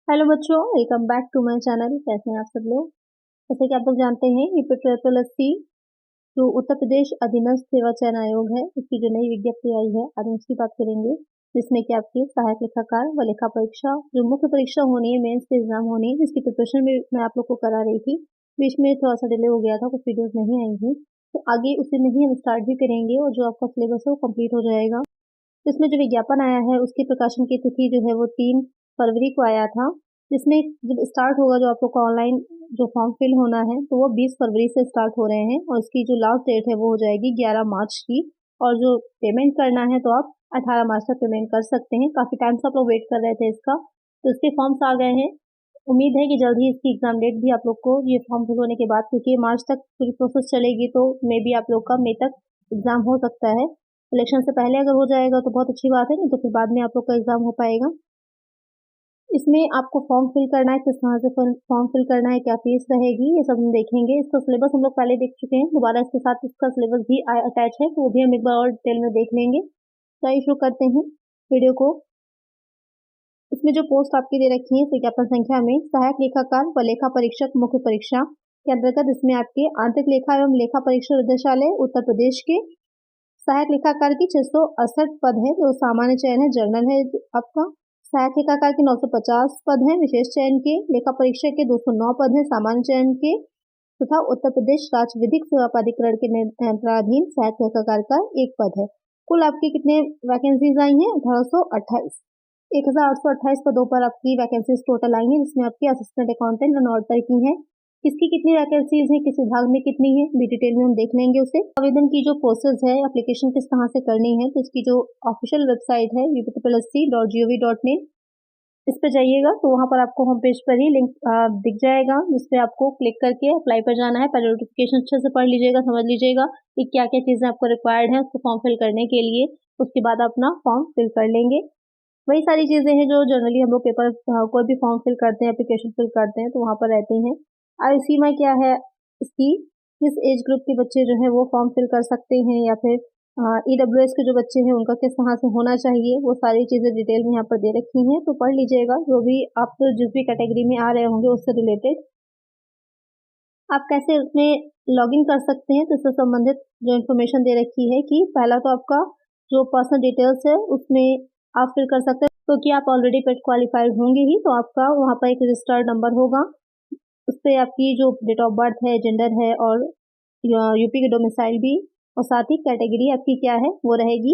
Hello बच्चों, welcome back to my channel. कैसे हैं आप सब लोग। जैसे कि आप लोग जानते हैं यूपीएससी जो उत्तर प्रदेश अधीनस्थ सेवा चयन आयोग है, इसकी जो नई विज्ञप्ति आई है आज हम उसकी बात करेंगे, जिसमें कि आपकी सहायक लेखाकार व लेखा परीक्षा जो मुख्य परीक्षा होनी है, मेंस के एग्जाम होनी है, जिसकी प्रिपरेशन भी मैं आप लोग को करा रही थी। बीच में थोड़ा सा डिले हो गया था, कुछ वीडियोज नहीं आई थी, तो आगे उसी में ही हम स्टार्ट भी करेंगे और जो आपका सिलेबस है वो कम्प्लीट हो जाएगा। इसमें जो विज्ञापन आया है उसकी प्रकाशन की तिथि जो है वो 3 फरवरी को आया था, जिसमें जब स्टार्ट होगा जो आप लोग का ऑनलाइन जो फॉर्म फिल होना है तो वो 20 फरवरी से स्टार्ट हो रहे हैं और इसकी जो लास्ट डेट है वो हो जाएगी 11 मार्च की। और जो पेमेंट करना है तो आप 18 मार्च तक पेमेंट कर सकते हैं। काफ़ी टाइम से आप लोग वेट कर रहे थे इसका, तो इसके फॉर्म्स आ गए हैं। उम्मीद है कि जल्द ही इसकी एग्जाम डेट भी आप लोग को ये फॉर्म फिल होने के बाद, क्योंकि मार्च तक पूरी प्रोसेस चलेगी तो मे बी आप लोग का मई तक एग्जाम हो सकता है। इलेक्शन से पहले अगर हो जाएगा तो बहुत अच्छी बात है, नहीं तो फिर बाद में आप लोग का एग्जाम हो पाएगा। इसमें आपको फॉर्म फिल करना है, किस तरह से फॉर्म फिल करना है, क्या फीस रहेगी, ये सब हम देखेंगे। इसका सिलेबस हम लोग पहले देख चुके हैं, दोबारा इसके साथ इसका सिलेबस भी अटैच है तो वो भी हम एक बार और डिटेल में देख लेंगे। चलिए शुरू करते हैं वीडियो को। इसमें जो पोस्ट आपकी दे रखी है विज्ञापन संख्या में सहायक लेखाकार व लेखा परीक्षक मुख्य परीक्षा के अंतर्गत इसमें आपके आंतरिक लेखा एवं लेखा परीक्षा निदेशालय उत्तर प्रदेश के सहायक लेखाकार की 668 पद है जो सामान्य चयन है, जनरल है आपका। सहायक लेखाकार के 950 पद हैं विशेष चयन के। लेखा परीक्षक के 209 पद हैं सामान्य चयन के, तथा उत्तर प्रदेश राज्य विधिक सेवा प्राधिकरण के नियंत्रणाधीन सहायक लेखाकार का 1 पद है। कुल आपकी कितने वैकेंसीज आई हैं? 1828 1828 पदों पर आपकी वैकेंसीज टोटल आई हैं, जिसमें आपकी असिस्टेंट अकाउंटेंट और ऑडिटर की है। किसकी कितनी वैकेंसीज है, किस विभाग में कितनी है, भी डिटेल में हम देख लेंगे उसे। आवेदन की जो प्रोसेस है, एप्लीकेशन किस तरह से करनी है, तो इसकी जो ऑफिशियल वेबसाइट है upsc.gov.in, इस पर जाइएगा तो वहाँ पर आपको होम पेज पर ही लिंक दिख जाएगा, जिसपे आपको क्लिक करके अप्लाई पर जाना है। पहले नोटिफिकेशन अच्छे से पढ़ लीजिएगा, समझ लीजिएगा कि क्या क्या चीज़ें आपको रिक्वायर्ड है उसको फॉर्म फिल करने के लिए। उसके बाद आप अपना फॉर्म फिल कर लेंगे। वही सारी चीज़ें हैं जो जनरली हम लोग पेपर कोई भी फॉर्म फिल करते हैं, एप्लीकेशन फिल करते हैं तो वहाँ पर रहती हैं। आयु सीमा क्या है इसकी, किस एज ग्रुप के बच्चे जो है वो फॉर्म फिल कर सकते हैं, या फिर EWS के जो बच्चे हैं उनका किस तरह से होना चाहिए, वो सारी चीज़ें डिटेल में यहाँ पर दे रखी हैं, तो पढ़ लीजिएगा। जो भी आप जिस भी कैटेगरी में आ रहे होंगे उससे रिलेटेड आप कैसे उसमें लॉगिन कर सकते हैं, तो इससे संबंधित जो इन्फॉर्मेशन दे रखी है कि पहला तो आपका जो पर्सनल डिटेल्स है उसमें आप फिल कर सकते हैं, क्योंकि आप ऑलरेडी पेट क्वालिफाइड होंगे ही, तो आपका वहाँ पर एक रजिस्टर्ड नंबर होगा, उस पर आपकी जो डेट ऑफ बर्थ है, जेंडर है और यूपी की डोमिसाइल भी, और साथ ही कैटेगरी आपकी क्या है वो रहेगी।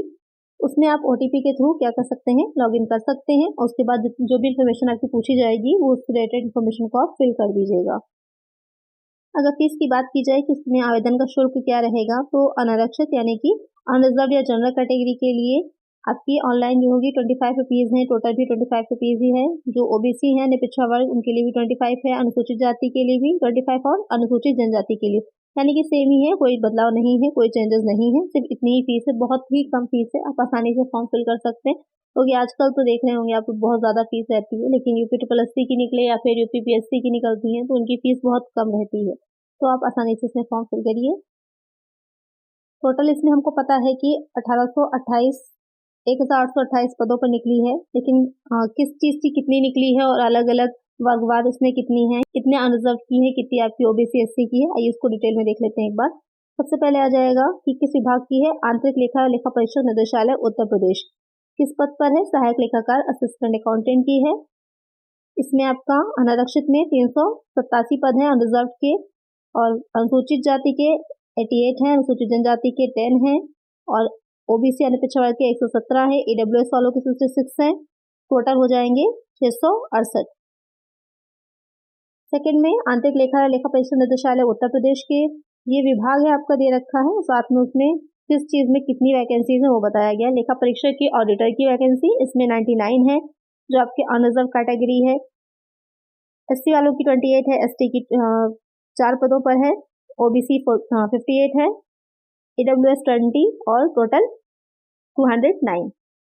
उसमें आप OTP के थ्रू क्या कर सकते हैं, लॉगिन कर सकते हैं, और उसके बाद जो भी इन्फॉर्मेशन आपकी पूछी जाएगी वो उस रिलेटेड इन्फॉर्मेशन को आप फिल कर दीजिएगा। अगर फीस की बात की जाए कि इसमें आवेदन का शुल्क क्या रहेगा, तो अनारक्षित यानी कि अनरिजर्व या जनरल कैटेगरी के लिए आपकी ऑनलाइन जो होगी 25 रुपीज़ है, टोटल भी 25 रुपीज़ ही है। जो OBC है पिछड़ा वर्ग उनके लिए भी 25 है, अनुसूचित जाति के लिए भी 25 और अनुसूचित जनजाति के लिए यानी कि सेम ही है, कोई बदलाव नहीं है, कोई चेंजेस नहीं है, सिर्फ इतनी ही फीस है, बहुत ही कम फीस है। आप आसानी से फॉर्म फिल कर सकते हैं, क्योंकि आजकल तो देख रहे होंगे आप बहुत ज़्यादा फीस रहती है, लेकिन UPSSC की निकले या फिर UPPSC की निकलती है तो उनकी फीस बहुत कम रहती है, तो आप आसानी से इसमें फॉर्म फिल करिए। टोटल इसमें हमको पता है कि 1828 पदों पर निकली है, लेकिन किस चीज़ की कितनी निकली है और अलग अलग वर्गवार इसमें कितनी है, कितने अनरिजर्व की है, कितनी आपकी OBC SC की है, आइए उसको डिटेल में देख लेते हैं एक बार। सबसे पहले आ जाएगा कि किस विभाग की है, आंतरिक लेखा और लेखा परीक्षक निदेशालय उत्तर प्रदेश। किस पद पर है, सहायक लेखाकार असिस्टेंट अकाउंटेंट की है। इसमें आपका अनारक्षित में 387 पद हैं अनरिजर्व के, और अनुसूचित जाति के 88 हैं, अनुसूचित जनजाति के 10 हैं, और OBC यानी पिछड़ा वर्ग के 117 है, EWS वालों के 66 हैं। टोटल हो जाएंगे 668। सेकंड में आंतरिक लेखा या लेखा परीक्षा निदेशालय उत्तर प्रदेश के ये विभाग है आपका दे रखा है, साथ में उसमें किस चीज़ में कितनी वैकेंसीज है वो बताया गया। लेखा परीक्षक की ऑडिटर की वैकेंसी इसमें 99 है, जो आपके अनरिजर्व कैटेगरी है। SC वालों की 28 है, ST की 4 पदों पर है, OBC 58 है, EWS 20 और टोटल 209।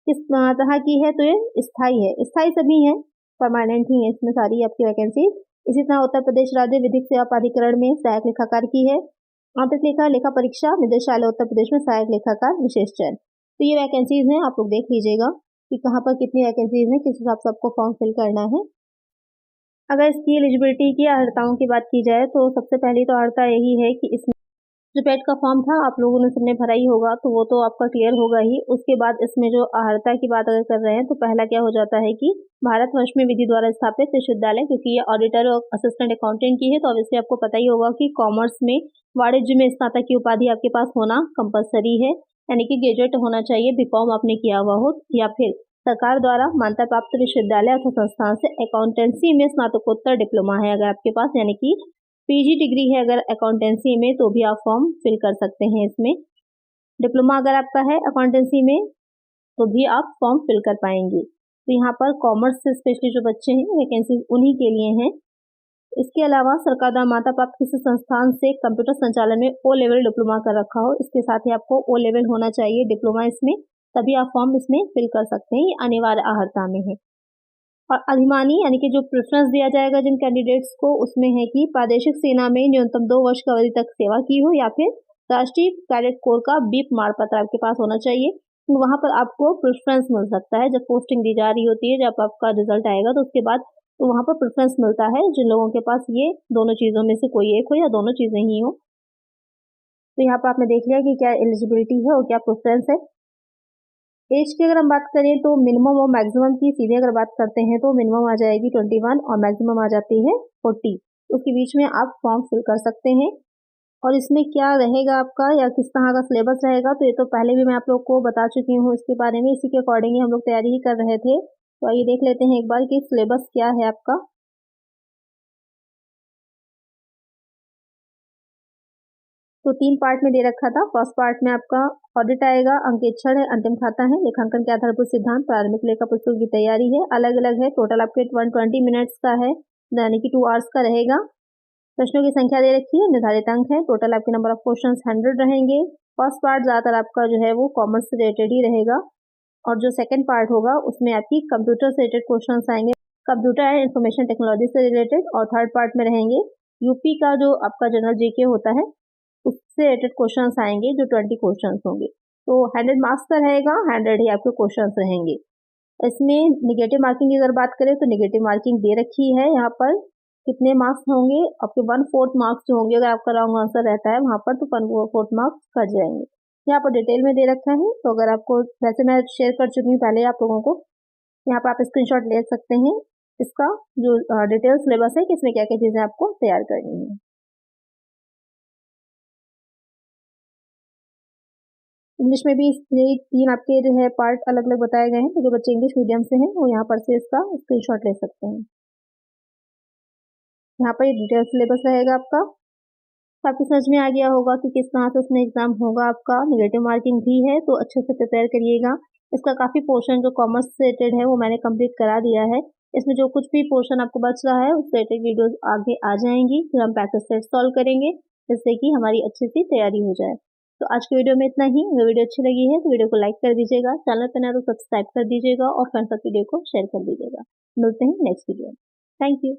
किस तरह की है, तो ये स्थायी है, स्थायी सभी हैं, परमानेंट ही है इसमें सारी आपकी वैकेंसी। इसी तरह उत्तर प्रदेश राज्य विधिक सेवा प्राधिकरण में सहायक लेखाकार की है, आंतरिक लेखा लेखा परीक्षा निदेशालय उत्तर प्रदेश में सहायक लेखाकार विशेष चयन। तो ये वैकेंसीज हैं, आप लोग देख लीजिएगा कि कहाँ पर कितनी वैकेंसीज हैं, किस हिसाब से आपको फॉर्म फिल करना है। अगर इसकी एलिजिबिलिटी की अर्हताओं की बात की जाए तो सबसे पहली तो अर्हता यही है कि इसमें जो पेट का फॉर्म था आप लोगों ने सबने भरा ही होगा, तो वो तो आपका क्लियर होगा ही। उसके बाद इसमें जो अर्हता की बात अगर कर रहे हैं तो पहला क्या हो जाता है कि भारतवर्ष में विधि द्वारा स्थापित विश्वविद्यालय, क्योंकि ये ऑडिटर और असिस्टेंट अकाउंटेंट की है तो ऑब्वियसली आपको पता ही होगा कि कॉमर्स में वाणिज्य में स्नातक की उपाधि आपके पास होना कंपलसरी है, यानी कि ग्रेजुएट होना चाहिए, बीकॉम आपने किया हुआ हो, या फिर सरकार द्वारा मान्यता प्राप्त विश्वविद्यालय अथवा संस्थान से अकाउंटेंसी में स्नातकोत्तर डिप्लोमा है अगर आपके पास, यानी कि पीजी डिग्री है अगर अकाउंटेंसी में तो भी आप फॉर्म फिल कर सकते हैं। इसमें डिप्लोमा अगर आपका है अकाउंटेंसी में तो भी आप फॉर्म फिल कर पाएंगे। तो यहाँ पर कॉमर्स से स्पेशली जो बच्चे हैं वैकेंसी उन्हीं के लिए हैं। इसके अलावा सरकार द्वारा मान्यता प्राप्त किसी संस्थान से कंप्यूटर संचालन में ओ लेवल डिप्लोमा कर रखा हो, इसके साथ ही आपको ओ लेवल होना चाहिए डिप्लोमा इसमें, तभी आप फॉर्म इसमें फिल कर सकते हैं। ये अनिवार्य अर्हता में है। और अधिमानी यानी कि जो प्रेफरेंस दिया जाएगा जिन कैंडिडेट्स को, उसमें है कि प्रादेशिक सेना में न्यूनतम 2 वर्ष की अवधि तक सेवा की हो, या फिर राष्ट्रीय कैडेट कोर का बीप प्रमाण पत्र आपके पास होना चाहिए। तो वहां पर आपको प्रेफरेंस मिल सकता है जब पोस्टिंग दी जा रही होती है, जब आपका रिजल्ट आएगा तो उसके बाद तो वहां पर प्रेफरेंस मिलता है जिन लोगों के पास ये दोनों चीजों में से कोई एक हो या दोनों चीजें ही हो। तो यहाँ पर आपने देख लिया कि क्या एलिजिबिलिटी है और क्या प्रेफरेंस है। एज की अगर हम बात करें तो मिनिमम और मैक्सिमम की सीधे अगर बात करते हैं तो मिनिमम आ जाएगी 21 और मैक्सिमम आ जाती है 40। उसके बीच में आप फॉर्म फिल कर सकते हैं। और इसमें क्या रहेगा आपका या किस तरह का सिलेबस रहेगा तो ये तो पहले भी मैं आप लोग को बता चुकी हूँ इसके बारे में, इसी के अकॉर्डिंग ही हम लोग तैयारी ही कर रहे थे। तो आइए देख लेते हैं एक बार कि सिलेबस क्या है आपका। तो 3 पार्ट में दे रखा था। फर्स्ट पार्ट में आपका ऑडिट आएगा, अंकेक्षण है, अंतिम खाता है, लेखांकन के आधारभूत सिद्धांत, प्रारंभिक लेखा पुस्तक की तैयारी है, अलग अलग है। टोटल आपके 120 मिनट्स का है, यानी कि 2 आवर्स का रहेगा। प्रश्नों की संख्या दे रखी है, निर्धारित अंक है। टोटल आपके नंबर ऑफ क्वेश्चन 100 रहेंगे। फर्स्ट पार्ट ज्यादातर आपका जो है वो कॉमर्स से रिलेटेड ही रहेगा, और जो सेकंड पार्ट होगा उसमें आपकी कंप्यूटर से रिलेटेड क्वेश्चन आएंगे, कंप्यूटर एंड इंफॉर्मेशन टेक्नोलॉजी से रिलेटेड। और थर्ड पार्ट में रहेंगे यूपी का जो आपका जनरल जीके होता है उससे रिलेटेड क्वेश्चंस आएंगे, जो 20 क्वेश्चंस होंगे। तो 100 मार्क्स का रहेगा, 100 ही आपके क्वेश्चंस रहेंगे। इसमें निगेटिव मार्किंग की अगर बात करें तो निगेटिव मार्किंग दे रखी है यहाँ पर। कितने मार्क्स होंगे आपके? 1/4 मार्क्स जो होंगे अगर आपका रॉन्ग आंसर रहता है वहां पर तो 1/4 मार्क्स कट जाएंगे। यहाँ पर डिटेल में दे रखा है, तो अगर आपको, वैसे मैं शेयर कर चुकी हूँ पहले आप लोगों को, यहाँ पर आप स्क्रीनशॉट ले सकते हैं इसका जो डिटेल सिलेबस है कि इसमें क्या क्या चीजें आपको तैयार करनी है। इंग्लिश में भी यही 3 आपके जो है पार्ट अलग अलग बताए गए हैं, तो जो बच्चे इंग्लिश मीडियम से हैं वो यहाँ पर से इसका स्क्रीनशॉट ले सकते हैं। यहाँ पर डिटेल सिलेबस रहेगा आपका, तो आपकी समझ में आ गया होगा कि किस तरह से इसमें एग्जाम होगा आपका। निगेटिव मार्किंग भी है तो अच्छे से प्रिपेयर करिएगा। इसका काफी पोर्शन जो कॉमर्स से रिलेटेड है वो मैंने कंप्लीट करा दिया है। इसमें जो कुछ भी पोर्शन आपको बच रहा है उस रिलेटेड वीडियोस आगे आ जाएंगी, फिर हम प्रैक्टिस सेट सॉल्व करेंगे जिससे कि हमारी अच्छी सी तैयारी हो जाए। तो आज की वीडियो में इतना ही। अगर वीडियो अच्छी लगी है तो वीडियो को लाइक कर दीजिएगा, चैनल पर नया तो सब्सक्राइब कर दीजिएगा और फ्रेंड्स तक वीडियो को शेयर कर दीजिएगा। मिलते हैं नेक्स्ट वीडियो में। Thank you.